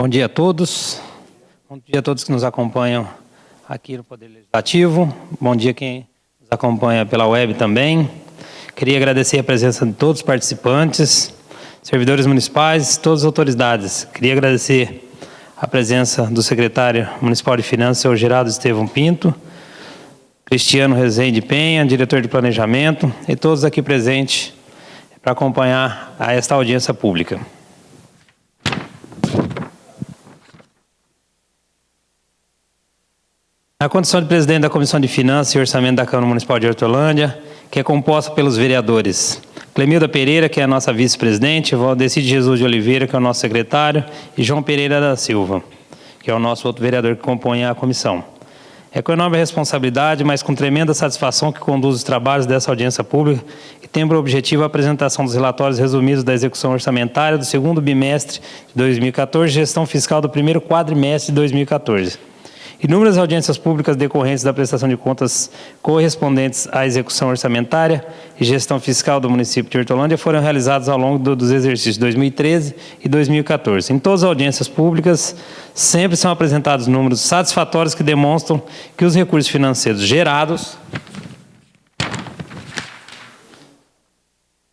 Bom dia a todos. Bom dia a todos que nos acompanham aqui no Poder Legislativo. Bom dia quem nos acompanha pela web também. Queria agradecer a presença de todos os participantes, servidores municipais, todas as autoridades. Queria agradecer a presença do secretário municipal de Finanças, senhor Geraldo Estevão Pinto, Cristiano Rezende Penha, diretor de Planejamento, e todos aqui presentes para acompanhar esta audiência pública. Na condição de presidente da Comissão de Finanças e Orçamento da Câmara Municipal de Hortolândia, que é composta pelos vereadores Clemilda Pereira, que é a nossa vice-presidente, Valdeci de Jesus de Oliveira, que é o nosso secretário, e João Pereira da Silva, que é o nosso outro vereador que compõe a comissão. É com enorme responsabilidade, mas com tremenda satisfação que conduz os trabalhos dessa audiência pública e tem por objetivo a apresentação dos relatórios resumidos da execução orçamentária do segundo bimestre de 2014 e gestão fiscal do primeiro quadrimestre de 2014. Inúmeras audiências públicas decorrentes da prestação de contas correspondentes à execução orçamentária e gestão fiscal do município de Hortolândia foram realizadas ao longo dos exercícios de 2013 e 2014. Em todas as audiências públicas, sempre são apresentados números satisfatórios que demonstram que os recursos financeiros gerados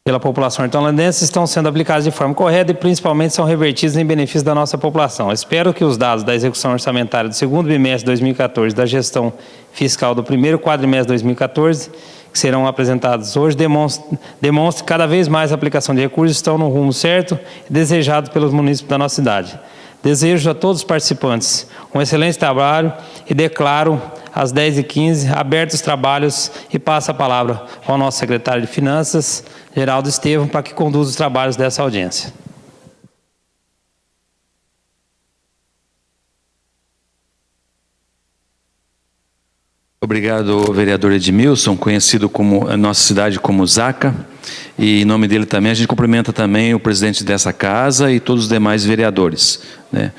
pela população hortolandense estão sendo aplicados de forma correta e principalmente são revertidos em benefício da nossa população. Espero que os dados da execução orçamentária do segundo bimestre de 2014 da gestão fiscal do primeiro quadrimestre de 2014, que serão apresentados hoje, demonstrem cada vez mais a aplicação de recursos estão no rumo certo e desejado pelos municípios da nossa cidade. Desejo a todos os participantes um excelente trabalho e declaro às 10h15 abertos os trabalhos e passo a palavra ao nosso secretário de Finanças, Geraldo Estevão, para que conduza os trabalhos dessa audiência. Obrigado, vereador Edmilson, conhecido como a nossa cidade como Zaca, e em nome dele também a gente cumprimenta também o presidente dessa casa e todos os demais vereadores, né?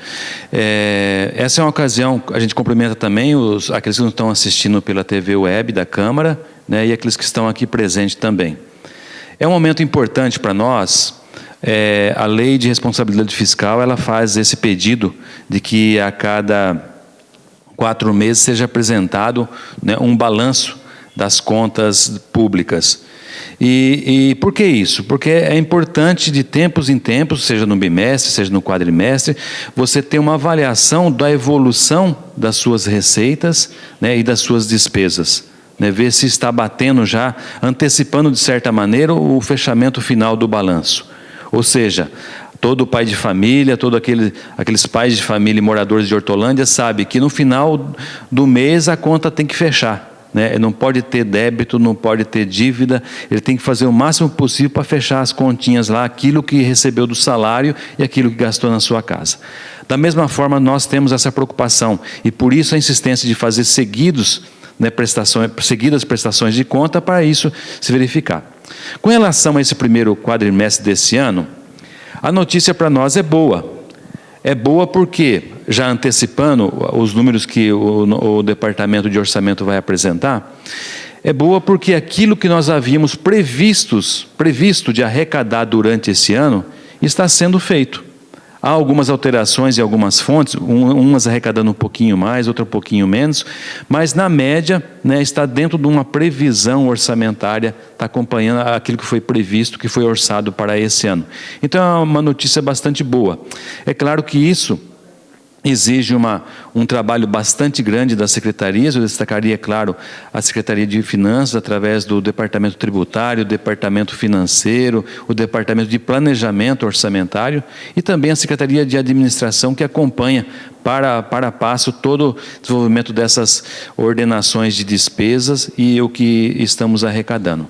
Essa é uma ocasião, a gente cumprimenta também aqueles que não estão assistindo pela TV web da Câmara, né, e aqueles que estão aqui presentes também. É um momento importante para nós. A lei de responsabilidade fiscal, ela faz esse pedido de que a cada 4 meses seja apresentado, né, um balanço das contas públicas. E por que isso? Porque é importante de tempos em tempos, seja no bimestre, seja no quadrimestre, você ter uma avaliação da evolução das suas receitas, né, e das suas despesas, né, ver se está batendo já, antecipando de certa maneira o fechamento final do balanço. Ou seja, todo pai de família, todos aqueles pais de família e moradores de Hortolândia sabe que no final do mês a conta tem que fechar, né? Não pode ter débito, não pode ter dívida, ele tem que fazer o máximo possível para fechar as continhas lá, aquilo que recebeu do salário e aquilo que gastou na sua casa. Da mesma forma, nós temos essa preocupação e por isso a insistência de fazer seguidas prestações de conta para isso se verificar. Com relação a esse primeiro quadrimestre desse ano, a notícia para nós é boa. É boa porque, já antecipando os números que o Departamento de Orçamento vai apresentar, é boa porque aquilo que nós havíamos previsto de arrecadar durante esse ano está sendo feito. Há algumas alterações em algumas fontes, umas arrecadando um pouquinho mais, outra um pouquinho menos, mas na média, né, está dentro de uma previsão orçamentária, está acompanhando aquilo que foi previsto, que foi orçado para esse ano. Então é uma notícia bastante boa. É claro que isso exige um trabalho bastante grande das secretarias. Eu destacaria, claro, a Secretaria de Finanças, através do Departamento Tributário, o Departamento Financeiro, o Departamento de Planejamento Orçamentário e também a Secretaria de Administração, que acompanha para passo todo o desenvolvimento dessas ordenações de despesas e o que estamos arrecadando.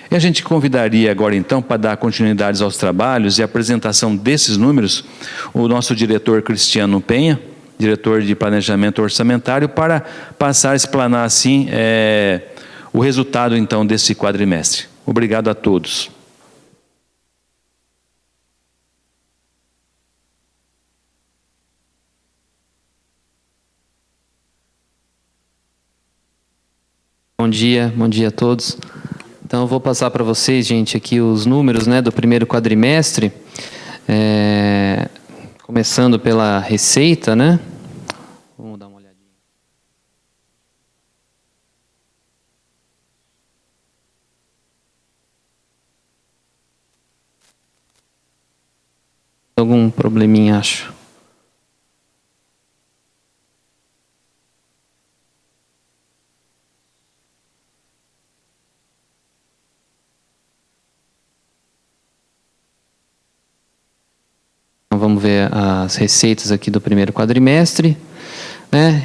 E a gente convidaria agora, então, para dar continuidade aos trabalhos e apresentação desses números, o nosso diretor Cristiano Penha, diretor de Planejamento Orçamentário, para passar a explanar, assim, o resultado, então, desse quadrimestre. Obrigado a todos. Bom dia a todos. Então, eu vou passar para vocês, gente, aqui os números, né, do primeiro quadrimestre. Como Começando pela receita, né? Vamos dar uma olhadinha. Algum probleminha, acho. Vamos ver as receitas aqui do primeiro quadrimestre.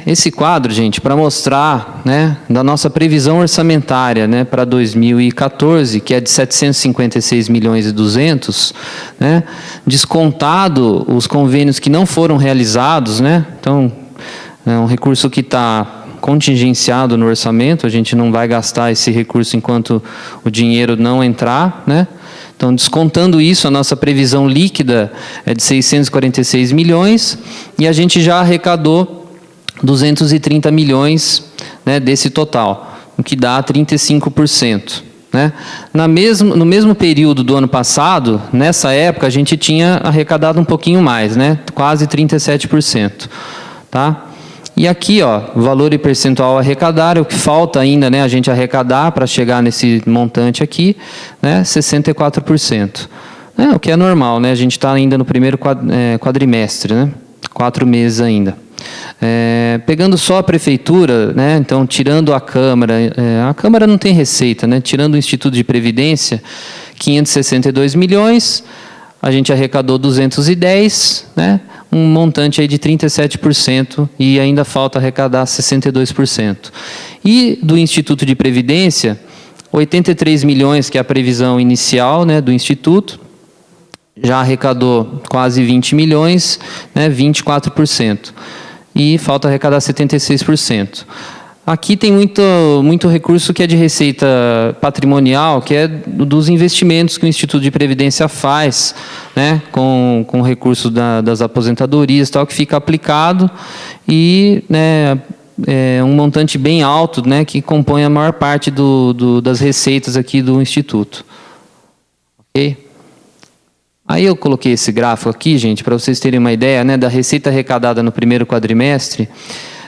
Esse quadro, gente, para mostrar, da nossa previsão orçamentária, para 2014, que é de 756 milhões e 200, descontado os convênios que não foram realizados, então é um recurso que está contingenciado no orçamento, a gente não vai gastar esse recurso enquanto o dinheiro não entrar, Então, descontando isso, a nossa previsão líquida é de 646 milhões e a gente já arrecadou 230 milhões desse total, o que dá 35%. No mesmo período do ano passado, nessa época, a gente tinha arrecadado um pouquinho mais, quase 37%. Tá? E aqui, ó, valor e percentual arrecadar, o que falta ainda, a gente arrecadar para chegar nesse montante aqui, 64%. O que é normal, a gente está ainda no primeiro quadrimestre, 4 meses ainda. Pegando só a prefeitura, então tirando a Câmara não tem receita, tirando o Instituto de Previdência, 562 milhões, a gente arrecadou 210, um montante aí de 37% e ainda falta arrecadar 62%. E do Instituto de Previdência, 83 milhões, que é a previsão inicial do Instituto, já arrecadou quase 20 milhões, 24%. E falta arrecadar 76%. Aqui tem muito recurso que é de receita patrimonial, que é dos investimentos que o Instituto de Previdência faz, com recurso das aposentadorias, tal, que fica aplicado e é um montante bem alto, que compõe a maior parte das receitas aqui do Instituto. Ok? Aí eu coloquei esse gráfico aqui, gente, para vocês terem uma ideia da receita arrecadada no primeiro quadrimestre,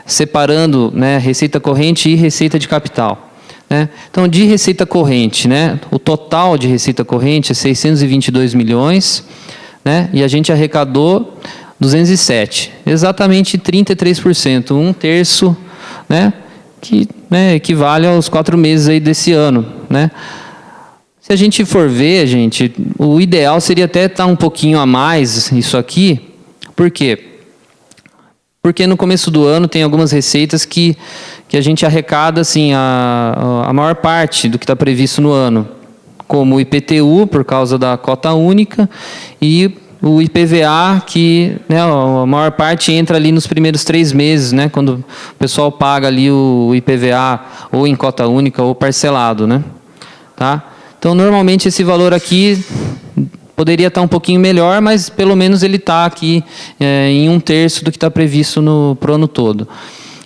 separando receita corrente e receita de capital. Então, de receita corrente, o total de receita corrente é 622 milhões, e a gente arrecadou 207, exatamente 33%, um terço, que equivale aos 4 meses aí desse ano. Se a gente for ver, gente, o ideal seria até estar um pouquinho a mais isso aqui. Por quê? Porque no começo do ano tem algumas receitas que a gente arrecada assim, a maior parte do que está previsto no ano, como o IPTU, por causa da cota única, e o IPVA, que a maior parte entra ali nos primeiros 3 meses, quando o pessoal paga ali o IPVA ou em cota única ou parcelado. Tá? Então, normalmente, esse valor aqui poderia estar um pouquinho melhor, mas pelo menos ele está aqui em 1/3 do que está previsto para o ano todo.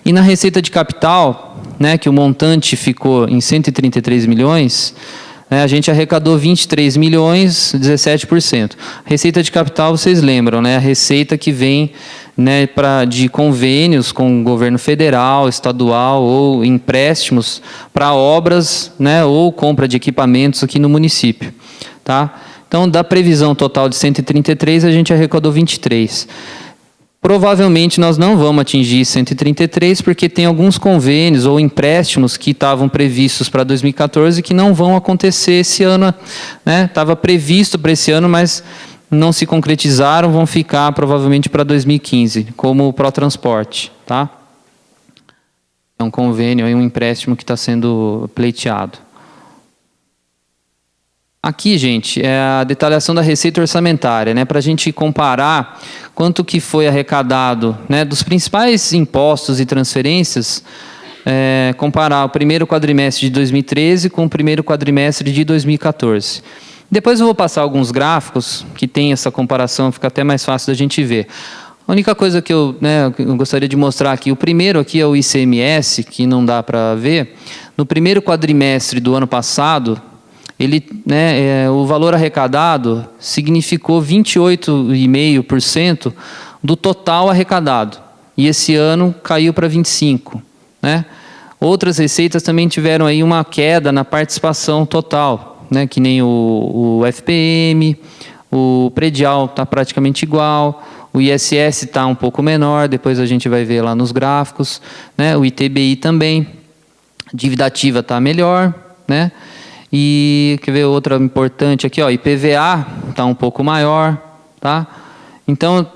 E na receita de capital, que o montante ficou em 133 milhões, a gente arrecadou 23 milhões, 17%. Receita de capital, vocês lembram, a receita que vem de convênios com o governo federal, estadual ou empréstimos para obras ou compra de equipamentos aqui no município. Tá? Então, da previsão total de 133, a gente arrecadou 23. Provavelmente nós não vamos atingir 133, porque tem alguns convênios ou empréstimos que estavam previstos para 2014 que não vão acontecer esse ano. Estava previsto para esse ano, mas não se concretizaram, vão ficar provavelmente para 2015, como o Protransporte. Tá? É um convênio, um empréstimo que está sendo pleiteado. Aqui, gente, é a detalhação da receita orçamentária, para a gente comparar quanto que foi arrecadado, dos principais impostos e transferências, comparar o primeiro quadrimestre de 2013 com o primeiro quadrimestre de 2014. Depois eu vou passar alguns gráficos que tem essa comparação, fica até mais fácil da gente ver. A única coisa que eu gostaria de mostrar aqui, o primeiro aqui é o ICMS, que não dá para ver. No primeiro quadrimestre do ano passado, o valor arrecadado significou 28,5% do total arrecadado. E esse ano caiu para 25%. Né? Outras receitas também tiveram aí uma queda na participação total, né? Que nem o FPM, o predial está praticamente igual, o ISS está um pouco menor, depois a gente vai ver lá nos gráficos, né? O ITBI também, dívida ativa está melhor, né? E quer ver outra importante aqui, ó, IPVA está um pouco maior, tá? Então,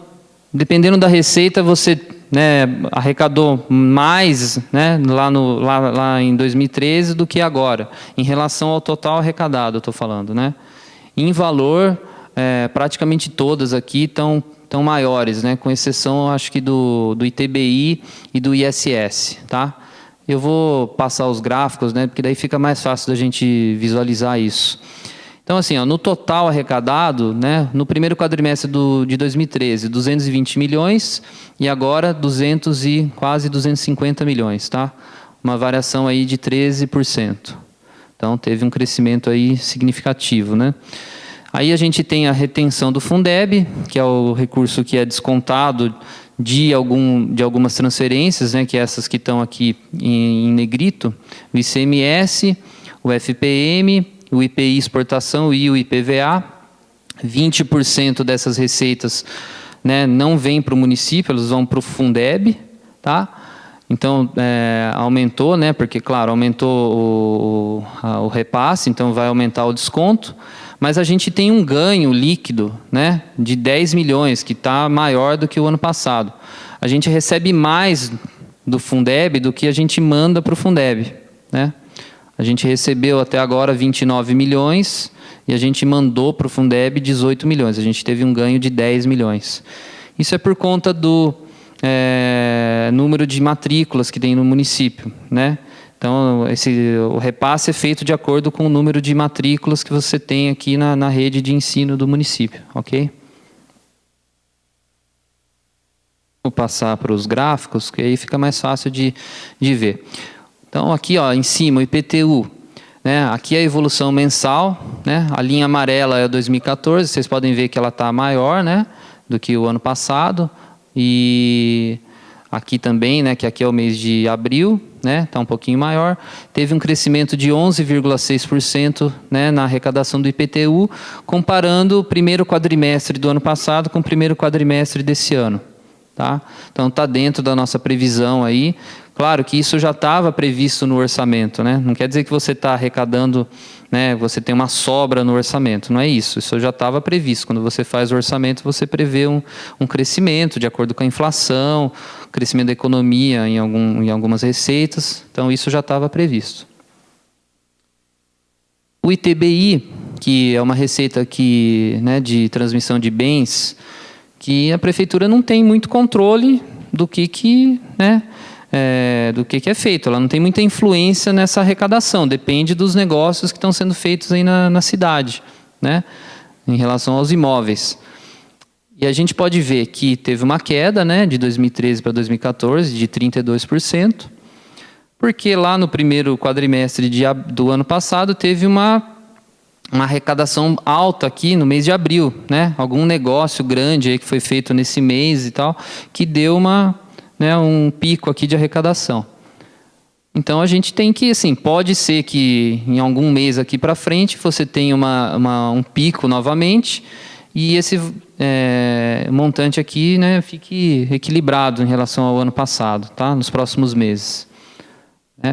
dependendo da receita, você, né, arrecadou mais, né, lá em 2013 do que agora, em relação ao total arrecadado, eu estou falando, né? Em valor, praticamente todas aqui estão maiores, né, com exceção, acho que do ITBI e do ISS, tá? Eu vou passar os gráficos, né, porque daí fica mais fácil da gente visualizar isso. Então, assim, ó, no total arrecadado, né, no primeiro quadrimestre de 2013, 220 milhões e agora quase 250 milhões, tá? Uma variação aí de 13%. Então, teve um crescimento aí significativo, né? Aí a gente tem a retenção do Fundeb, que é o recurso que é descontado de algumas transferências, né, que é essas que estão aqui em negrito, o ICMS, o FPM, o IPI exportação e o IPVA. 20% dessas receitas, né, não vêm para o município, elas vão para o Fundeb, tá? Então, aumentou, né, porque, claro, aumentou o repasse, então vai aumentar o desconto, mas a gente tem um ganho líquido, né, de 10 milhões, que está maior do que o ano passado. A gente recebe mais do Fundeb do que a gente manda para o Fundeb, né? A gente recebeu até agora 29 milhões e a gente mandou para o Fundeb 18 milhões. A gente teve um ganho de 10 milhões. Isso é por conta do número de matrículas que tem no município, né? Então, o repasse é feito de acordo com o número de matrículas que você tem aqui na rede de ensino do município, ok? Vou passar para os gráficos, que aí fica mais fácil de ver. Então, aqui, ó, em cima, o IPTU, né? Aqui é a evolução mensal, né? A linha amarela é 2014, vocês podem ver que ela está maior, né, do que o ano passado. E aqui também, né, que aqui é o mês de abril, né, está um pouquinho maior. Teve um crescimento de 11,6%, né, na arrecadação do IPTU, comparando o primeiro quadrimestre do ano passado com o primeiro quadrimestre desse ano. Tá? Então, está dentro da nossa previsão aí. Claro que isso já estava previsto no orçamento, né? Não quer dizer que você está arrecadando, né, você tem uma sobra no orçamento, não é isso. Isso já estava previsto. Quando você faz o orçamento, você prevê um crescimento de acordo com a inflação, crescimento da economia em algumas receitas. Então, isso já estava previsto. O ITBI, que é uma receita que, né, de transmissão de bens, que a prefeitura não tem muito controle do que é feito. Ela não tem muita influência nessa arrecadação, depende dos negócios que estão sendo feitos aí na cidade, né, em relação aos imóveis. E a gente pode ver que teve uma queda, né, de 2013 para 2014, de 32%, porque lá no primeiro quadrimestre do ano passado teve uma arrecadação alta aqui no mês de abril, né? Algum negócio grande aí que foi feito nesse mês e tal, que deu um pico aqui de arrecadação. Então, a gente tem que, assim, pode ser que em algum mês aqui para frente você tenha um pico novamente e esse montante aqui, né, fique equilibrado em relação ao ano passado, tá? Nos próximos meses.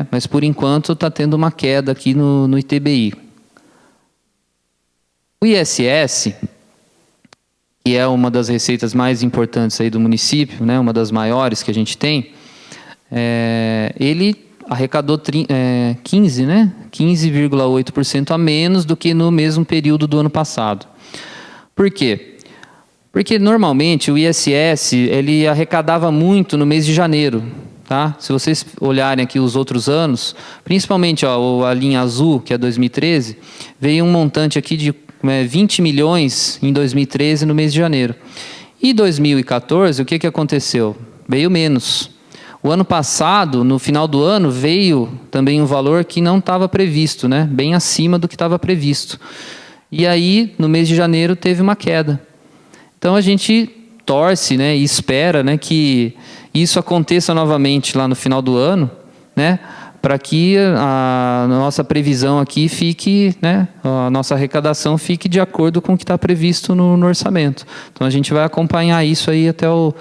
Mas, por enquanto, está tendo uma queda aqui no ITBI. O ISS, que é uma das receitas mais importantes aí do município, né, uma das maiores que a gente tem, ele arrecadou 15,8% a menos do que no mesmo período do ano passado. Por quê? Porque normalmente o ISS ele arrecadava muito no mês de janeiro. Tá? Se vocês olharem aqui os outros anos, principalmente a linha azul, que é 2013, veio um montante aqui de 20 milhões em 2013, no mês de janeiro. E 2014, o que aconteceu? Veio menos. O ano passado, no final do ano, veio também um valor que não estava previsto, né? Bem acima do que estava previsto. E aí, no mês de janeiro, teve uma queda. Então, a gente torce, né, e espera, né, que isso aconteça novamente lá no final do ano, né, para que a nossa previsão aqui fique, né, a nossa arrecadação fique de acordo com o que está previsto no orçamento. Então a gente vai acompanhar isso aí até o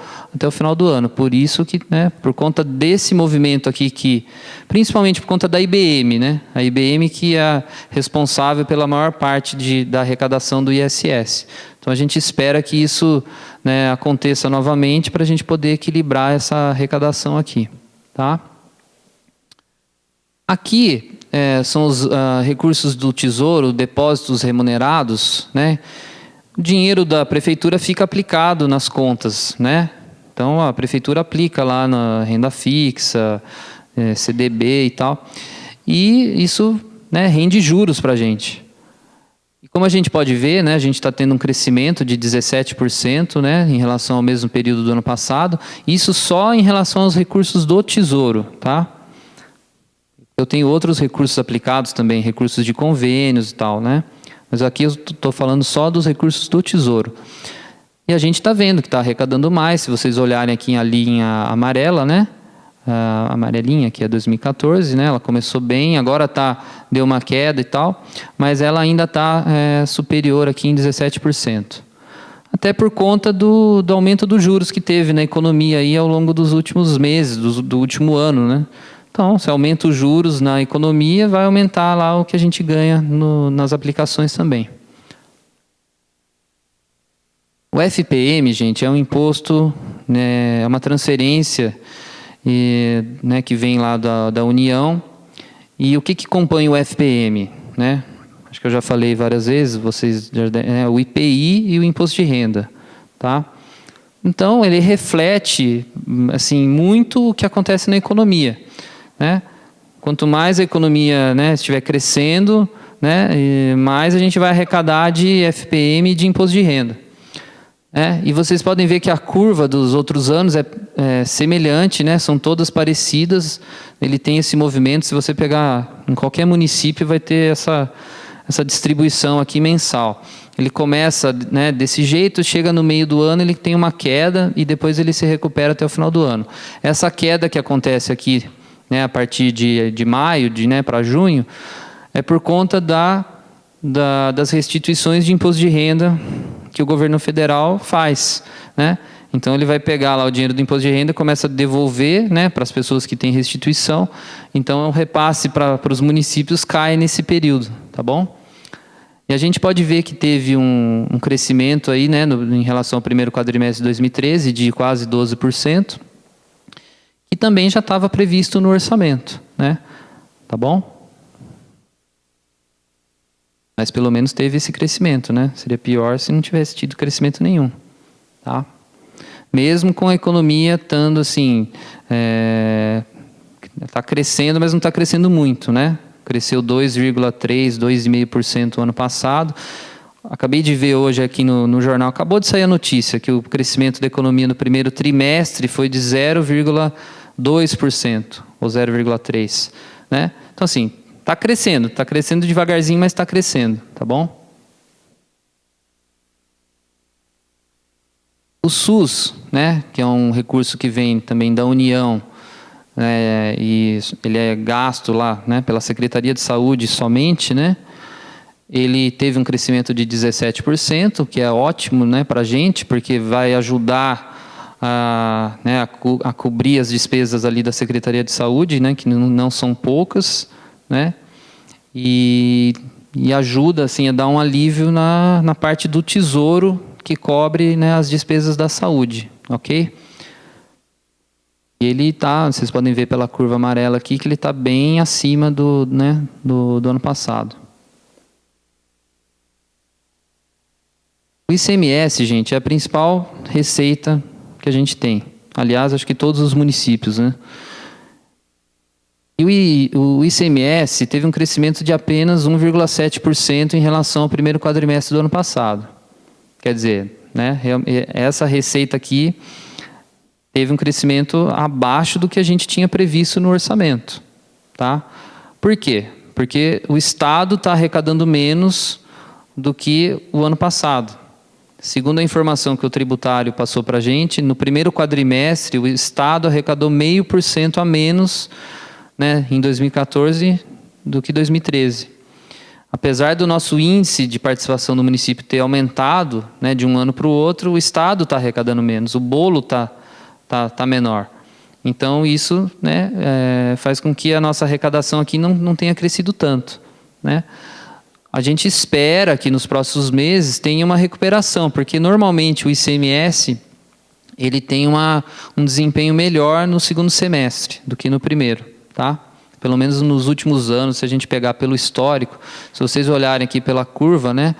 final do ano. Por isso que, né, por conta desse movimento aqui, principalmente por conta da IBM, né, a IBM que é responsável pela maior parte da arrecadação do ISS. Então a gente espera que isso, né, aconteça novamente para a gente poder equilibrar essa arrecadação aqui, tá? Aqui são os recursos do Tesouro, depósitos remunerados, né? O dinheiro da prefeitura fica aplicado nas contas, né? Então a prefeitura aplica lá na renda fixa, CDB e tal, e isso, né, rende juros para a gente. E como a gente pode ver, né, a gente está tendo um crescimento de 17%, né, em relação ao mesmo período do ano passado, isso só em relação aos recursos do Tesouro, tá? Eu tenho outros recursos aplicados também, recursos de convênios e tal, né? Mas aqui eu estou falando só dos recursos do Tesouro. E a gente está vendo que está arrecadando mais. Se vocês olharem aqui a linha amarela, né? A amarelinha, que é 2014, né? Ela começou bem, agora deu uma queda e tal, mas ela ainda está superior aqui em 17%. Até por conta do aumento dos juros que teve na economia aí ao longo dos últimos meses, do último ano, né? Então, se aumenta os juros na economia, vai aumentar lá o que a gente ganha nas aplicações também. O FPM, gente, é um imposto, né, é uma transferência né, que vem lá da União. E o que compõe o FPM? Né? Acho que eu já falei várias vezes, o IPI e o imposto de renda. Tá? Então, ele reflete assim, muito o que acontece na economia. Né? Quanto mais a economia, né, estiver crescendo, né, mais a gente vai arrecadar de FPM e de imposto de renda. E vocês podem ver que a curva dos outros anos é semelhante, né, são todas parecidas, ele tem esse movimento. Se você pegar em qualquer município, vai ter essa distribuição aqui mensal. Ele começa, né, desse jeito, chega no meio do ano, ele tem uma queda e depois ele se recupera até o final do ano. Essa queda que acontece aqui, né, a partir de maio, né, para junho, é por conta das restituições de imposto de renda que o governo federal faz. Né? Então ele vai pegar lá o dinheiro do imposto de renda e começa a devolver, né, para as pessoas que têm restituição. Então o repasse para os municípios cai nesse período, tá bom? E a gente pode ver que teve um crescimento aí, né, em relação ao primeiro quadrimestre de 2013 de quase 12%. Que também já estava previsto no orçamento, né? Tá bom? Mas pelo menos teve esse crescimento, né? Seria pior se não tivesse tido crescimento nenhum, tá? Mesmo com a economia estando assim, está crescendo, mas não está crescendo muito, né? Cresceu 2,3%, 2,5% ano passado. Acabei de ver hoje aqui no jornal, acabou de sair a notícia que o crescimento da economia no primeiro trimestre foi de 0,2% ou 0,3%. Né? Então, assim, está crescendo devagarzinho, mas está crescendo, tá bom? O SUS, né, que é um recurso que vem também da União, e ele é gasto lá, né, pela Secretaria de Saúde somente, né? Ele teve um crescimento de 17%, que é ótimo, né, para a gente, porque vai ajudar a cobrir as despesas ali da Secretaria de Saúde, né, que não são poucas, né, e ajuda assim, a dar um alívio na parte do Tesouro, que cobre, né, as despesas da saúde, ok? E ele está, vocês podem ver pela curva amarela aqui, que ele está bem acima do ano passado. O ICMS, gente, é a principal receita que a gente tem. Aliás, acho que todos os municípios, né? E o ICMS teve um crescimento de apenas 1,7% em relação ao primeiro quadrimestre do ano passado. Quer dizer, né, essa receita aqui teve um crescimento abaixo do que a gente tinha previsto no orçamento. Tá? Por quê? Porque o Estado está arrecadando menos do que o ano passado. segundo a informação que o tributário passou para a gente, no primeiro quadrimestre o Estado arrecadou 0,5% a menos, né, em 2014 do que 2013. Apesar do nosso índice de participação do município ter aumentado, né, de um ano para o outro, o Estado está arrecadando menos, o bolo tá menor. Então, isso, né, faz com que a nossa arrecadação aqui não tenha crescido tanto, né? A gente espera que nos próximos meses tenha uma recuperação, porque normalmente o ICMS ele tem um desempenho melhor no segundo semestre do que no primeiro, tá? Pelo menos nos últimos anos, se a gente pegar pelo histórico, se vocês olharem aqui pela curva, né,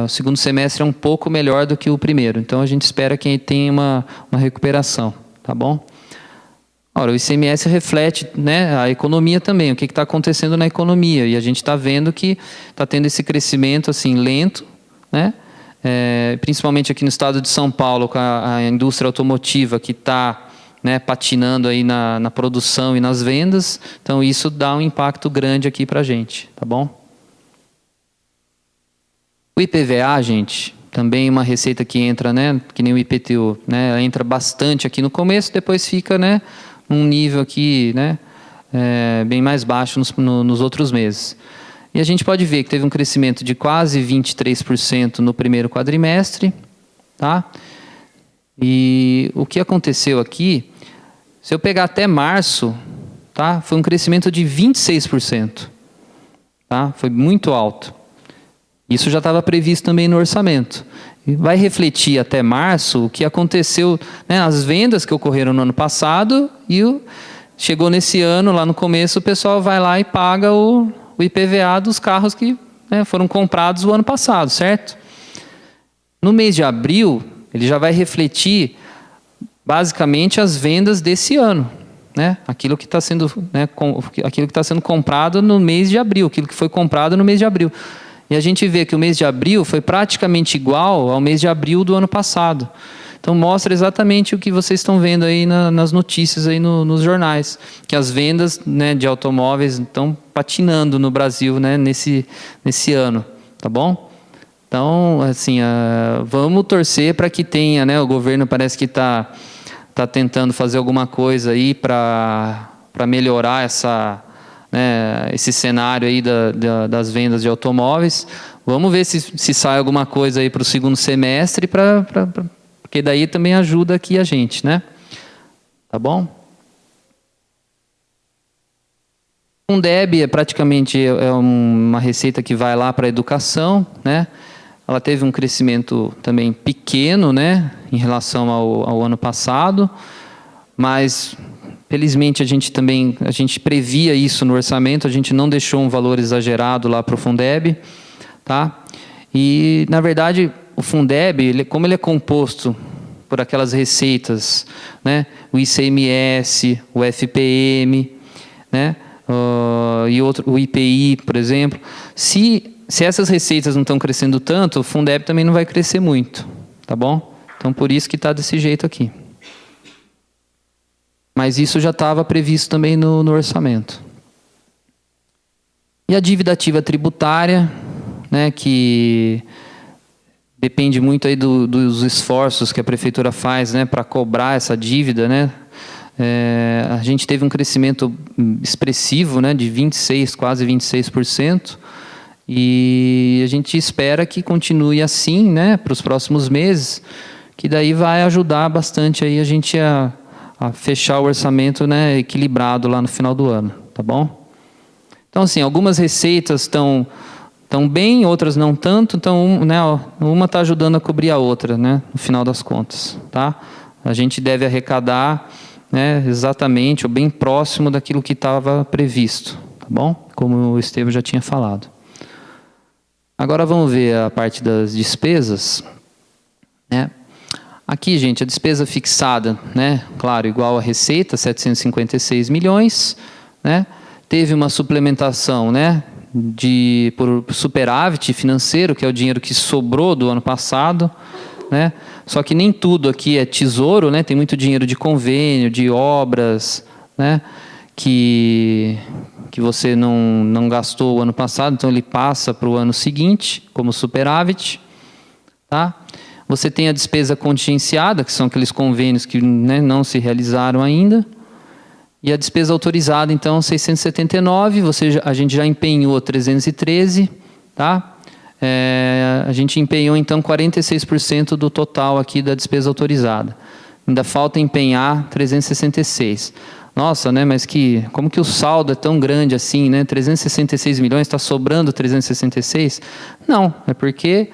o segundo semestre é um pouco melhor do que o primeiro. Então, a gente espera que tenha uma recuperação, tá bom? Ora, o ICMS reflete, né, a economia também, o que está acontecendo na economia. E a gente está vendo que está tendo esse crescimento assim, lento, né? Principalmente aqui no estado de São Paulo, com a indústria automotiva que está, né, patinando aí na produção e nas vendas. Então, isso dá um impacto grande aqui para a gente, tá bom? O IPVA, gente, também uma receita que entra, né, que nem o IPTU, né, ela entra bastante aqui no começo, depois fica, né, num nível aqui, né, bem mais baixo nos outros meses. E a gente pode ver que teve um crescimento de quase 23% no primeiro quadrimestre, tá? E o que aconteceu aqui, se eu pegar até março, tá, foi um crescimento de 26%, tá? Foi muito alto. Isso já estava previsto também no orçamento. E vai refletir até março o que aconteceu, né, as vendas que ocorreram no ano passado e chegou nesse ano, lá no começo, o pessoal vai lá e paga o IPVA dos carros que, né, foram comprados o ano passado, certo? No mês de abril, ele já vai refletir basicamente as vendas desse ano, né? Aquilo que está sendo, né, aquilo que está sendo comprado no mês de abril, aquilo que foi comprado no mês de abril. E a gente vê que o mês de abril foi praticamente igual ao mês de abril do ano passado. Então, mostra exatamente o que vocês estão vendo aí nas notícias, aí nos jornais. Que as vendas, né, de automóveis estão patinando no Brasil, né, nesse ano. Tá bom? Então, assim, vamos torcer para que tenha, né, o governo parece que está tentando fazer alguma coisa aí para melhorar esse cenário aí das vendas de automóveis. Vamos ver se sai alguma coisa aí para o segundo semestre, porque daí também ajuda aqui a gente, né? Tá bom? O Fundeb praticamente é uma receita que vai lá para a educação, né? Ela teve um crescimento também pequeno, né, em relação ao ano passado, mas felizmente a gente previa isso no orçamento, a gente não deixou um valor exagerado lá para o Fundeb, tá? E na verdade o Fundeb, como ele é composto por aquelas receitas, né, o ICMS, o FPM, né, e o IPI, por exemplo, se essas receitas não estão crescendo tanto, o Fundeb também não vai crescer muito, tá bom? Então por isso que está desse jeito aqui. Mas isso já estava previsto também no orçamento. E a dívida ativa tributária, né, que depende muito aí dos esforços que a prefeitura faz, né, para cobrar essa dívida, né? A gente teve um crescimento expressivo, né, de 26%, quase 26%, e a gente espera que continue assim, né, para os próximos meses, que daí vai ajudar bastante aí a gente a fechar o orçamento, né, equilibrado lá no final do ano, tá bom? Então, assim, algumas receitas estão bem, outras não tanto, então, né, uma está ajudando a cobrir a outra, né, no final das contas, tá? A gente deve arrecadar, né, exatamente, ou bem próximo daquilo que estava previsto, tá bom? Como o Estevam já tinha falado. Agora vamos ver a parte das despesas, né? Aqui, gente, a despesa fixada, né, claro, igual a receita, 756 milhões, né? Teve uma suplementação, né, por superávit financeiro, que é o dinheiro que sobrou do ano passado, né? Só que nem tudo aqui é tesouro, né? Tem muito dinheiro de convênio, de obras, né, que você não gastou o ano passado, então ele passa para o ano seguinte como superávit, tá? tá? Você tem a despesa contingenciada, que são aqueles convênios que, né, não se realizaram ainda. E a despesa autorizada, então, 679, a gente já empenhou 313, tá? A gente empenhou, então, 46% do total aqui da despesa autorizada. Ainda falta empenhar 366. Nossa, né, mas como que o saldo é tão grande assim, né? 366 milhões, está sobrando 366? Não, é porque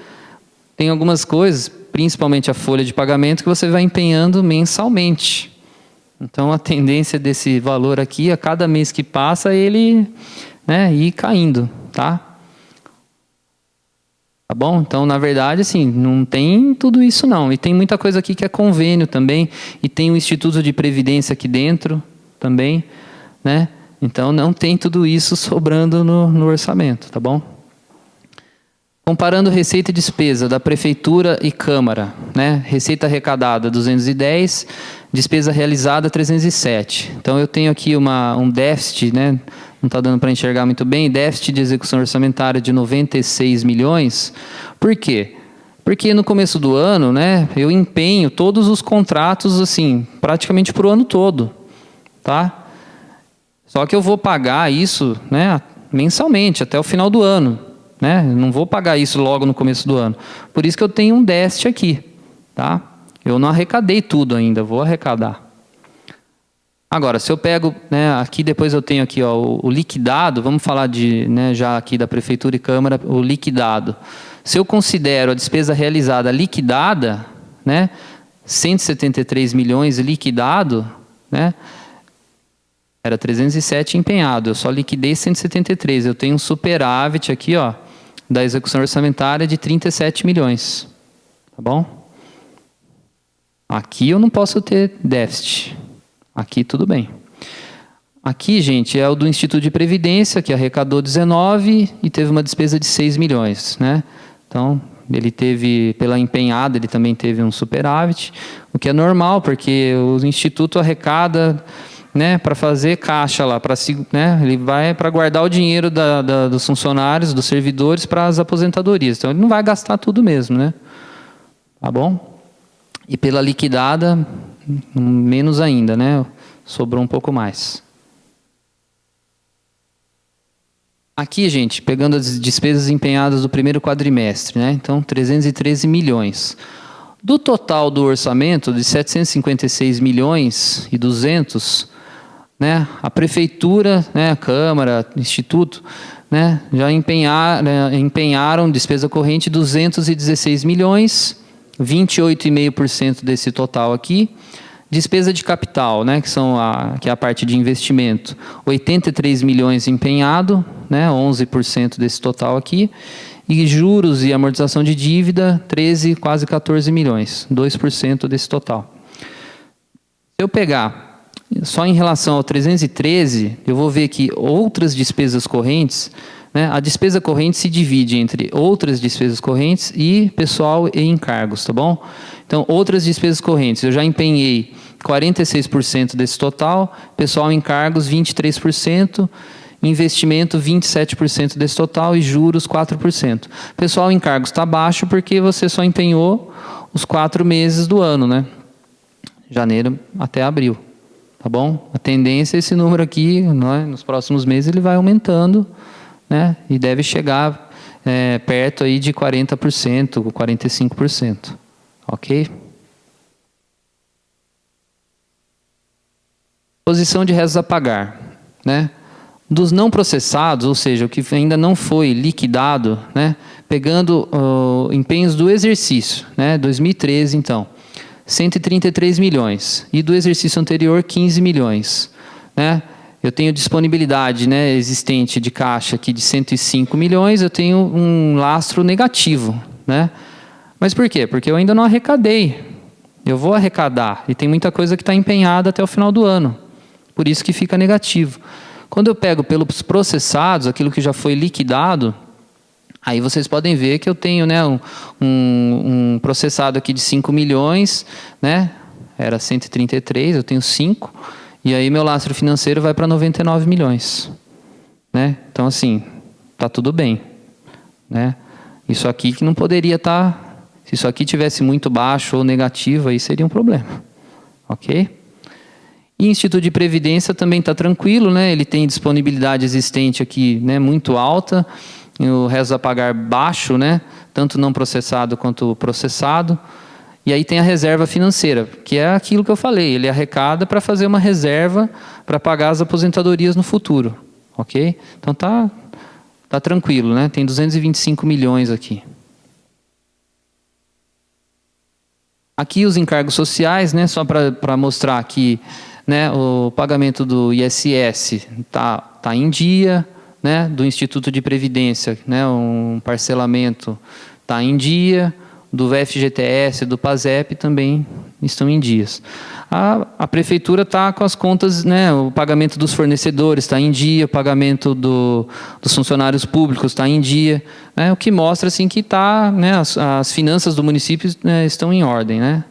tem algumas coisas, principalmente a folha de pagamento, que você vai empenhando mensalmente. Então, a tendência desse valor aqui, a cada mês que passa, ele, né, ir caindo, tá? Tá bom? Então, na verdade, assim, não tem tudo isso não. E tem muita coisa aqui que é convênio também, e tem o Instituto de Previdência aqui dentro também, né? Então, não tem tudo isso sobrando no orçamento, tá bom? Comparando receita e despesa da Prefeitura e Câmara, né? Receita arrecadada 210, despesa realizada 307. Então, eu tenho aqui um déficit, né? Não está dando para enxergar muito bem, déficit de execução orçamentária de 96 milhões. Por quê? Porque no começo do ano, né, eu empenho todos os contratos, assim, praticamente para o ano todo, tá? Só que eu vou pagar isso, né, mensalmente, até o final do ano, né? Eu não vou pagar isso logo no começo do ano. Por isso que eu tenho um déficit aqui, tá? Eu não arrecadei tudo ainda, vou arrecadar. Agora, se eu pego, né, aqui depois eu tenho aqui, ó, o liquidado, vamos falar né, já aqui da Prefeitura e Câmara, o liquidado. Se eu considero a despesa realizada liquidada, né, 173 milhões liquidado, né, era 307 empenhado, eu só liquidei 173, eu tenho um superávit aqui, ó, da execução orçamentária de 37 milhões, tá bom? Aqui eu não posso ter déficit. Aqui tudo bem. Aqui, gente, é o do Instituto de Previdência, que arrecadou 19 e teve uma despesa de 6 milhões, né? Então, ele teve, pela empenhada, ele também teve um superávit, o que é normal, porque o Instituto arrecada, né, para fazer caixa lá, né, ele vai para guardar o dinheiro dos funcionários, dos servidores, para as aposentadorias. Então, ele não vai gastar tudo mesmo, né? Tá bom? E pela liquidada, menos ainda, né? Sobrou um pouco mais. Aqui, gente, pegando as despesas empenhadas do primeiro quadrimestre, né? Então, 313 milhões. Do total do orçamento, de 756 milhões e 200, né? A Prefeitura, né, a Câmara, Instituto, né, já empenharam despesa corrente 216 milhões, 28,5% desse total aqui. Despesa de capital, né, que é a parte de investimento, 83 milhões empenhado, né, 11% desse total aqui. E juros e amortização de dívida, 13, quase 14 milhões, 2% desse total. Se eu pegar só em relação ao 313, eu vou ver que outras despesas correntes, né, a despesa corrente se divide entre outras despesas correntes e pessoal e encargos, tá bom? Então, outras despesas correntes, eu já empenhei 46% desse total, pessoal e encargos 23%, investimento 27% desse total e juros 4%. Pessoal e encargos está baixo porque você só empenhou os 4 meses do ano, né? Janeiro até abril, tá bom? A tendência é esse número aqui, né, nos próximos meses ele vai aumentando, né, e deve chegar perto aí de 40%, 45%, ok? Posição de restos a pagar, né? Dos não processados, ou seja, o que ainda não foi liquidado, né, pegando empenhos do exercício, né, 2013 então, 133 milhões, e do exercício anterior 15 milhões, né? Eu tenho disponibilidade, né, existente de caixa aqui de 105 milhões, eu tenho um lastro negativo, né? Mas por quê? Porque eu ainda não arrecadei. Eu vou arrecadar e tem muita coisa que está empenhada até o final do ano. Por isso que fica negativo. Quando eu pego pelos processados, aquilo que já foi liquidado, aí vocês podem ver que eu tenho, né, um processado aqui de 5 milhões, né? Era 133, eu tenho 5. E aí meu lastro financeiro vai para 99 milhões. Né? Então, assim, tá tudo bem. Né? Isso aqui que não poderia estar Se isso aqui tivesse muito baixo ou negativo, aí seria um problema. Ok? E Instituto de Previdência também está tranquilo, né? Ele tem disponibilidade existente aqui, né, muito alta, e o resto a pagar baixo, né? Tanto não processado quanto processado. E aí tem a reserva financeira, que é aquilo que eu falei, ele arrecada para fazer uma reserva para pagar as aposentadorias no futuro. Ok? Então tá tranquilo, né? Tem 225 milhões aqui. Aqui os encargos sociais, né? Só para mostrar que, né, o pagamento do ISS tá em dia, né? Do Instituto de Previdência, né? Um parcelamento está em dia, do FGTS, do PASEP também estão em dias. A prefeitura está com as contas, né, o pagamento dos fornecedores está em dia, o pagamento dos funcionários públicos está em dia, né, o que mostra assim, que tá, né, as finanças do município, né, estão em ordem. Né?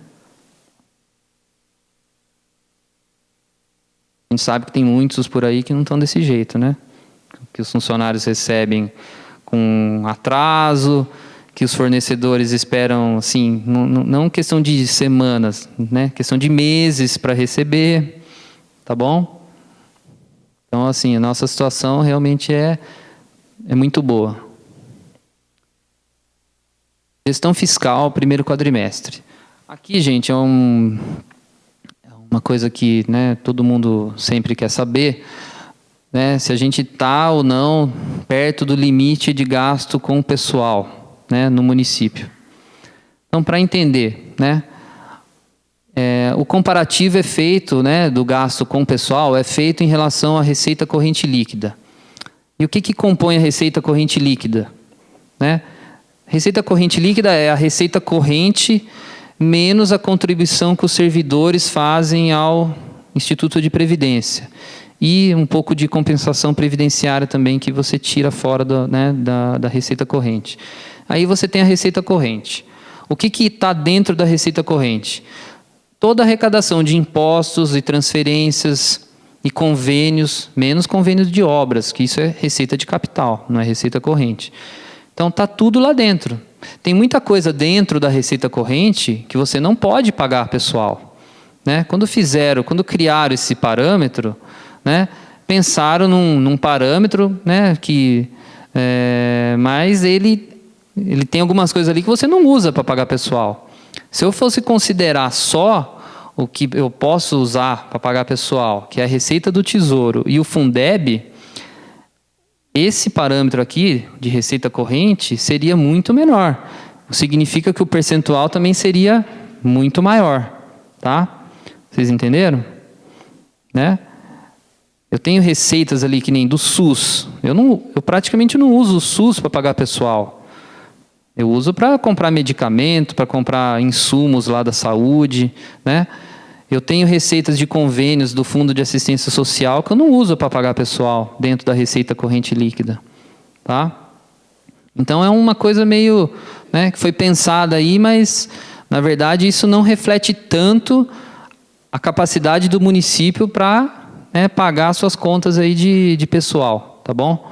A gente sabe que tem muitos por aí que não estão desse jeito, né? Que os funcionários recebem com atraso, que os fornecedores esperam, assim, não questão de semanas, né? Questão de meses para receber, tá bom? Então, assim, a nossa situação realmente é muito boa. Gestão fiscal, primeiro quadrimestre. Aqui, gente, é uma coisa que, né, todo mundo sempre quer saber, né, se a gente está ou não perto do limite de gasto com o pessoal, né, no município. Então, para entender, né, o comparativo é feito, né, do gasto com o pessoal, é feito em relação à receita corrente líquida. E o que compõe a receita corrente líquida? Né? Receita corrente líquida é a receita corrente menos a contribuição que os servidores fazem ao Instituto de Previdência. E um pouco de compensação previdenciária também que você tira fora da receita corrente. Aí você tem a receita corrente. O que está dentro da receita corrente? Toda a arrecadação de impostos e transferências e convênios, menos convênios de obras, que isso é receita de capital, não é receita corrente. Então está tudo lá dentro. Tem muita coisa dentro da receita corrente que você não pode pagar pessoal. Né? Quando criaram esse parâmetro, né, pensaram num parâmetro, né, mas ele tem algumas coisas ali que você não usa para pagar pessoal. Se eu fosse considerar só o que eu posso usar para pagar pessoal, que é a Receita do Tesouro e o Fundeb, esse parâmetro aqui de receita corrente seria muito menor. Significa que o percentual também seria muito maior. Tá? Vocês entenderam? Né? Eu tenho receitas ali que nem do SUS. Eu praticamente não uso o SUS para pagar pessoal. Eu uso para comprar medicamento, para comprar insumos lá da saúde. Né? Eu tenho receitas de convênios do Fundo de Assistência Social que eu não uso para pagar pessoal dentro da receita corrente líquida. Tá? Então é uma coisa meio, né, que foi pensada aí, mas na verdade isso não reflete tanto a capacidade do município para, né, pagar suas contas aí de pessoal, tá bom?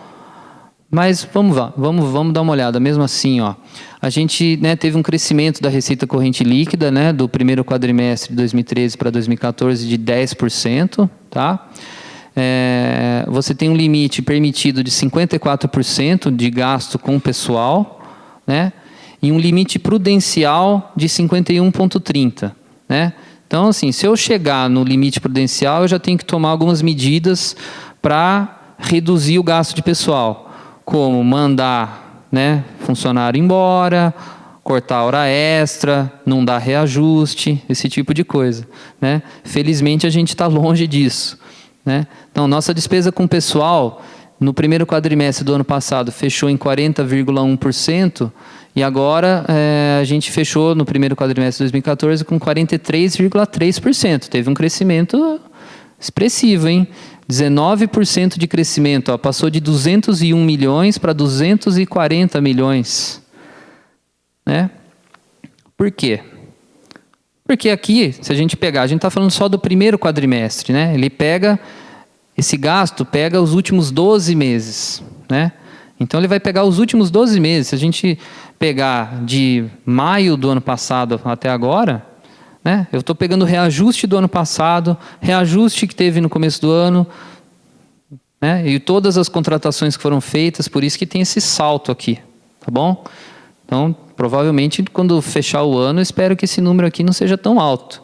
Mas vamos dar uma olhada. Mesmo assim, ó, a gente, né, teve um crescimento da receita corrente líquida, né, do primeiro quadrimestre de 2013 para 2014 de 10%, tá? Você tem um limite permitido de 54% de gasto com o pessoal, né, e um limite prudencial de 51,30%, né? Então, assim, se eu chegar no limite prudencial, eu já tenho que tomar algumas medidas para reduzir o gasto de pessoal, como mandar, né, funcionário embora, cortar hora extra, não dar reajuste, esse tipo de coisa. Né? Felizmente, a gente está longe disso. Né? Então, nossa despesa com pessoal, no primeiro quadrimestre do ano passado, fechou em 40,1%, e agora a gente fechou no primeiro quadrimestre de 2014 com 43,3%. Teve um crescimento expressivo, hein? 19% de crescimento, ó, passou de 201 milhões para 240 milhões. Né? Por quê? Porque aqui, se a gente está falando só do primeiro quadrimestre, né? Esse gasto pega os últimos 12 meses. Né? Então ele vai pegar os últimos 12 meses. Se a gente pegar de maio do ano passado até agora, né, eu estou pegando o reajuste do ano passado, reajuste que teve no começo do ano, né, e todas as contratações que foram feitas, por isso que tem esse salto aqui, tá bom? Então, provavelmente, quando fechar o ano, eu espero que esse número aqui não seja tão alto,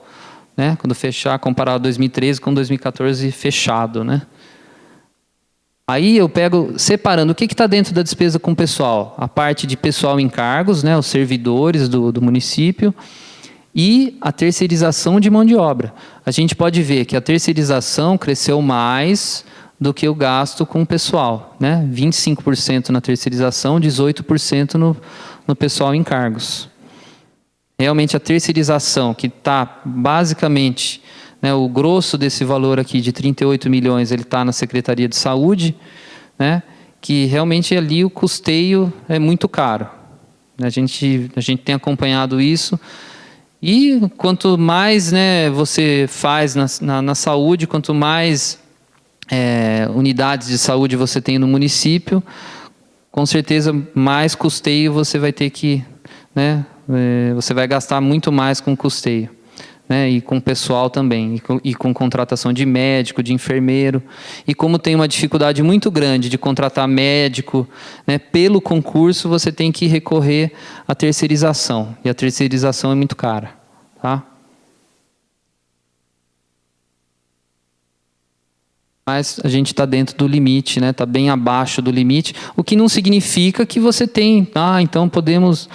né? Quando fechar, comparar 2013 com 2014 fechado, né? Aí eu pego, separando, o que está dentro da despesa com o pessoal? A parte de pessoal em cargos, né? Os servidores do município, e a terceirização de mão de obra. A gente pode ver que a terceirização cresceu mais do que o gasto com o pessoal, né? 25% na terceirização, 18% no pessoal em cargos. Realmente a terceirização, que está basicamente, né, o grosso desse valor aqui de 38 milhões, ele está na Secretaria de Saúde, né, que realmente ali o custeio é muito caro. A gente tem acompanhado isso, e quanto mais, né, você faz na saúde, quanto mais unidades de saúde você tem no município, com certeza mais custeio você vai ter que, né, você vai gastar muito mais com custeio, né, e com pessoal também, e com contratação de médico, de enfermeiro. E como tem uma dificuldade muito grande de contratar médico, né, pelo concurso, você tem que recorrer à terceirização, e a terceirização é muito cara, tá? Mas a gente está dentro do limite, né? Está bem abaixo do limite, o que não significa que você tem, então podemos,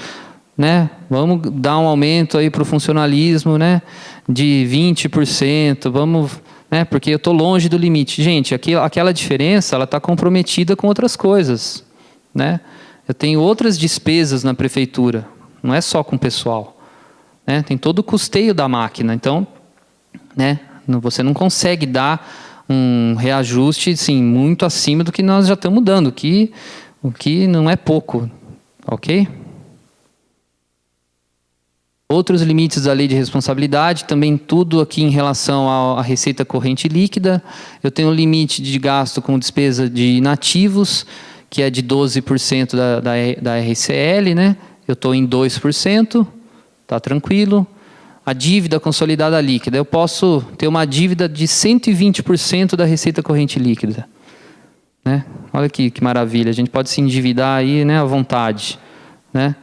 né? Vamos dar um aumento aí para o funcionalismo, né? De 20%, vamos, né? Porque eu estou longe do limite. Gente, aquela diferença, ela está comprometida com outras coisas, né? Eu tenho outras despesas na prefeitura, não é só com o pessoal, né? Tem todo o custeio da máquina, então, né? Você não consegue dar um reajuste, sim, muito acima do que nós já estamos dando, o que não é pouco, ok? Outros limites da lei de responsabilidade, também tudo aqui em relação à receita corrente líquida. Eu tenho um limite de gasto com despesa de inativos, que é de 12% da RCL, né? Eu estou em 2%, tá tranquilo. A dívida consolidada líquida, eu posso ter uma dívida de 120% da receita corrente líquida, né? Olha que maravilha, a gente pode se endividar aí, né, à vontade, né?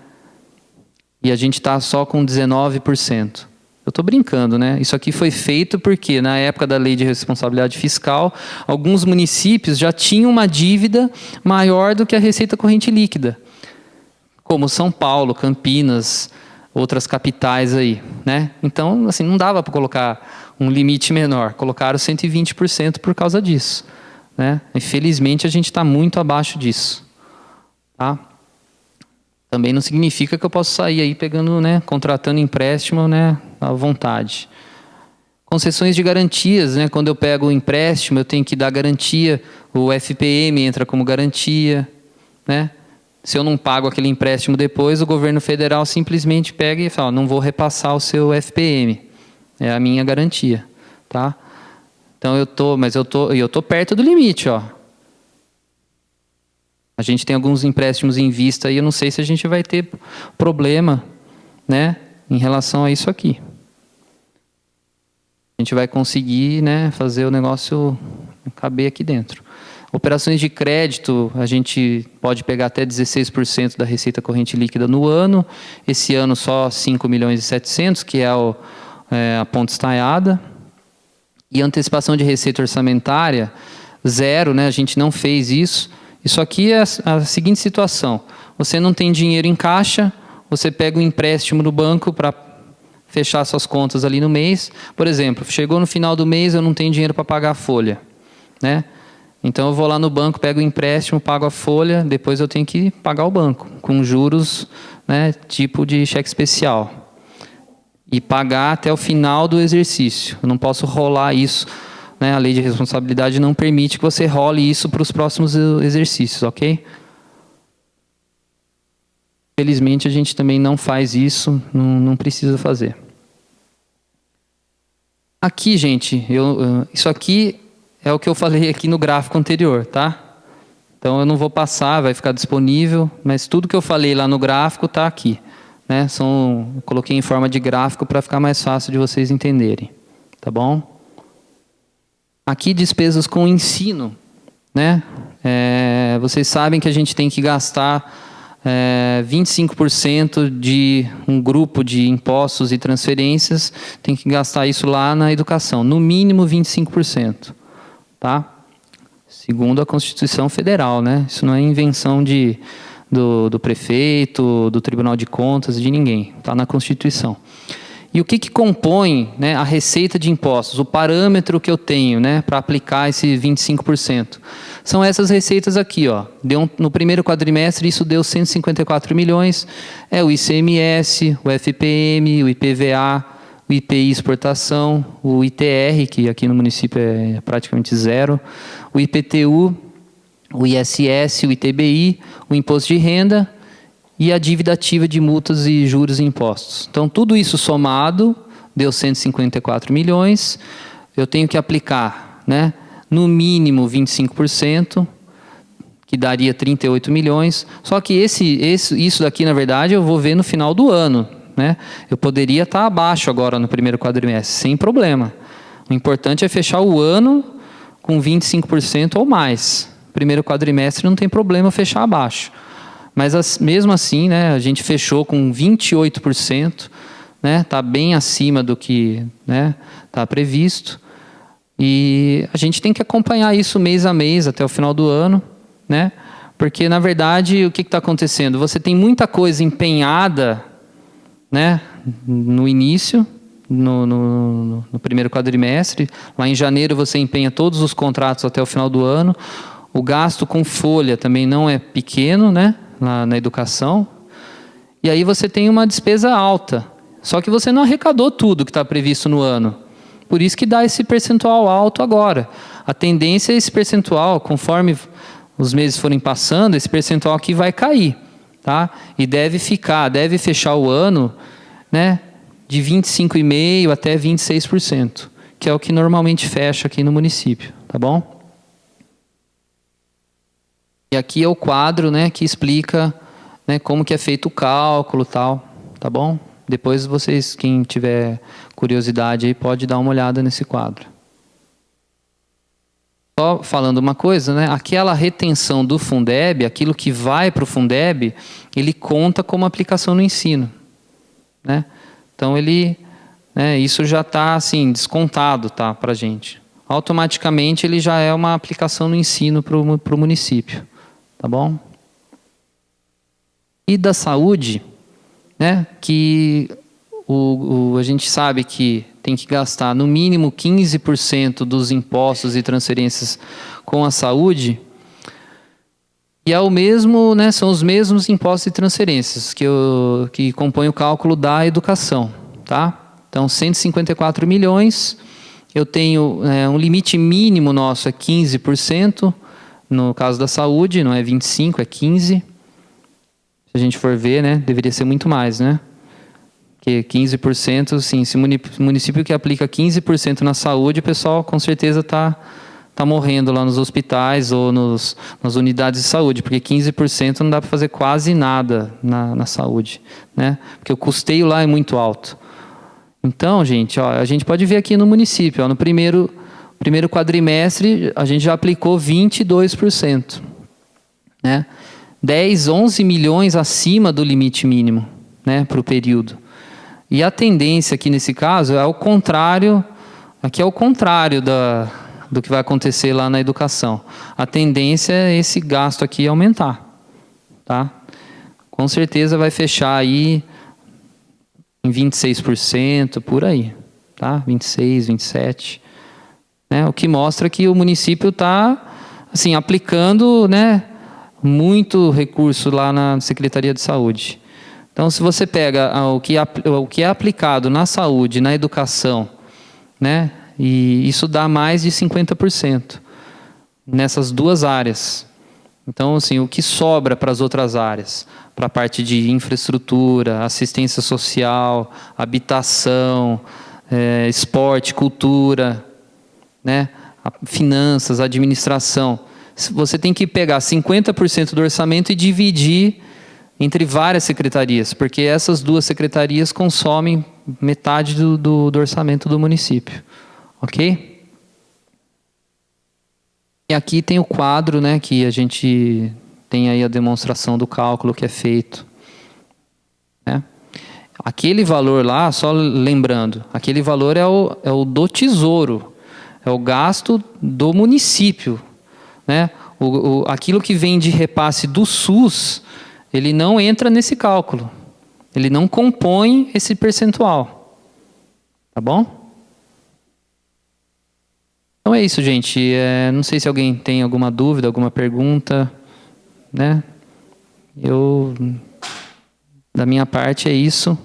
E a gente está só com 19%. Eu estou brincando, né? Isso aqui foi feito porque, na época da lei de responsabilidade fiscal, alguns municípios já tinham uma dívida maior do que a receita corrente líquida, como São Paulo, Campinas, outras capitais aí, né? Então, assim, não dava para colocar um limite menor. Colocaram 120% por causa disso, né? Infelizmente, a gente está muito abaixo disso, tá? Também não significa que eu posso sair aí pegando, né, contratando empréstimo, né, à vontade. Concessões de garantias, né? Quando eu pego o empréstimo, eu tenho que dar garantia. O FPM entra como garantia, né? Se eu não pago aquele empréstimo depois, o governo federal simplesmente pega e fala, não vou repassar o seu FPM. É a minha garantia, tá? Então eu tô perto do limite, ó. A gente tem alguns empréstimos em vista e eu não sei se a gente vai ter problema, né, em relação a isso aqui. A gente vai conseguir, né, fazer o negócio caber aqui dentro. Operações de crédito, a gente pode pegar até 16% da receita corrente líquida no ano. Esse ano só 5 milhões e 700, que é a ponta estaiada. E antecipação de receita orçamentária, 0, né? A gente não fez isso. Isso aqui é a seguinte situação. Você não tem dinheiro em caixa, você pega um empréstimo no banco para fechar suas contas ali no mês. Por exemplo, chegou no final do mês, eu não tenho dinheiro para pagar a folha, né? Então eu vou lá no banco, pego o empréstimo, pago a folha, depois eu tenho que pagar o banco, com juros, né, tipo de cheque especial. E pagar até o final do exercício. Eu não posso rolar isso, né? A lei de responsabilidade não permite que você role isso para os próximos exercícios, ok? Felizmente a gente também não faz isso, não precisa fazer. Aqui, gente, isso aqui é o que eu falei aqui no gráfico anterior, tá? Então, eu não vou passar, vai ficar disponível, mas tudo que eu falei lá no gráfico está aqui, né? Eu coloquei em forma de gráfico para ficar mais fácil de vocês entenderem, tá bom? Aqui, despesas com ensino, né? Vocês sabem que a gente tem que gastar 25% de um grupo de impostos e transferências, tem que gastar isso lá na educação, no mínimo 25%, tá? Segundo a Constituição Federal, né? Isso não é invenção do prefeito, do Tribunal de Contas, de ninguém, está na Constituição. E o que compõe, né, a receita de impostos, o parâmetro que eu tenho, né, para aplicar esse 25%? São essas receitas aqui, ó. No primeiro quadrimestre isso deu 154 milhões, é o ICMS, o FPM, o IPVA, o IPI exportação, o ITR, que aqui no município é praticamente zero, o IPTU, o ISS, o ITBI, o imposto de renda e a dívida ativa de multas e juros e impostos. Então, tudo isso somado deu 154 milhões. Eu tenho que aplicar, né, no mínimo 25%, que daria 38 milhões. Só que isso daqui, na verdade, eu vou ver no final do ano, né? Eu poderia estar abaixo agora no primeiro quadrimestre, sem problema. O importante é fechar o ano com 25% ou mais. Primeiro quadrimestre não tem problema fechar abaixo. Mas mesmo assim, né, a gente fechou com 28%, né, está bem acima do que está previsto. E a gente tem que acompanhar isso mês a mês até o final do ano, né, porque, na verdade, o que está acontecendo? Você tem muita coisa empenhada, né, no início, no primeiro quadrimestre. Lá em janeiro você empenha todos os contratos até o final do ano. O gasto com folha também não é pequeno, né, na educação. E aí você tem uma despesa alta. Só que você não arrecadou tudo que está previsto no ano. Por isso que dá esse percentual alto agora. A tendência é esse percentual, conforme os meses forem passando, esse percentual aqui vai cair, tá? E deve fechar o ano, né, de 25,5% até 26%, que é o que normalmente fecha aqui no município, tá bom? E aqui é o quadro, né, que explica, né, como que é feito o cálculo e tal, tá bom? Depois vocês, quem tiver curiosidade aí, pode dar uma olhada nesse quadro. Só falando uma coisa, né, aquela retenção do Fundeb, aquilo que vai para o Fundeb, ele conta como aplicação no ensino, né? Então isso já está assim, descontado, tá, para a gente. Automaticamente ele já é uma aplicação no ensino para o município. Tá bom? E da saúde, né, que a gente sabe que tem que gastar no mínimo 15% dos impostos e transferências com a saúde, e é o mesmo, né, são os mesmos impostos e transferências que compõem o cálculo da educação, tá? Então, 154 milhões, eu tenho um limite mínimo nosso é 15%, no caso da saúde, não é 25%, é 15%. Se a gente for ver, né, deveria ser muito mais, né? Porque 15%, sim, se o município que aplica 15% na saúde, o pessoal com certeza está morrendo lá nos hospitais ou nas unidades de saúde, porque 15% não dá para fazer quase nada na saúde, né? Porque o custeio lá é muito alto. Então, gente, ó, a gente pode ver aqui no município, ó, no primeiro quadrimestre, a gente já aplicou 22%, né? 10, 11 milhões acima do limite mínimo, né, para o período. E a tendência aqui nesse caso é o contrário, aqui é o contrário do que vai acontecer lá na educação. A tendência é esse gasto aqui aumentar, tá? Com certeza vai fechar aí em 26%, por aí, tá? 26, 27%. Né, o que mostra que o município está assim, aplicando, né, muito recurso lá na Secretaria de Saúde. Então, se você pega o que é aplicado na saúde, na educação, né, e isso dá mais de 50% nessas duas áreas. Então, assim, o que sobra para as outras áreas? Para a parte de infraestrutura, assistência social, habitação, esporte, cultura, né, finanças, administração. você tem que pegar 50% do orçamento e dividir entre várias secretarias, porque essas duas secretarias consomem metade do orçamento do município. Ok? E aqui tem o quadro, né, que a gente tem aí a demonstração do cálculo que é feito. Né? Aquele valor lá, só lembrando, aquele valor é o do Tesouro, é o gasto do município. Né? Aquilo que vem de repasse do SUS, ele não entra nesse cálculo. Ele não compõe esse percentual. Tá bom? Então é isso, gente. Não sei se alguém tem alguma dúvida, alguma pergunta. Né? Da minha parte é isso.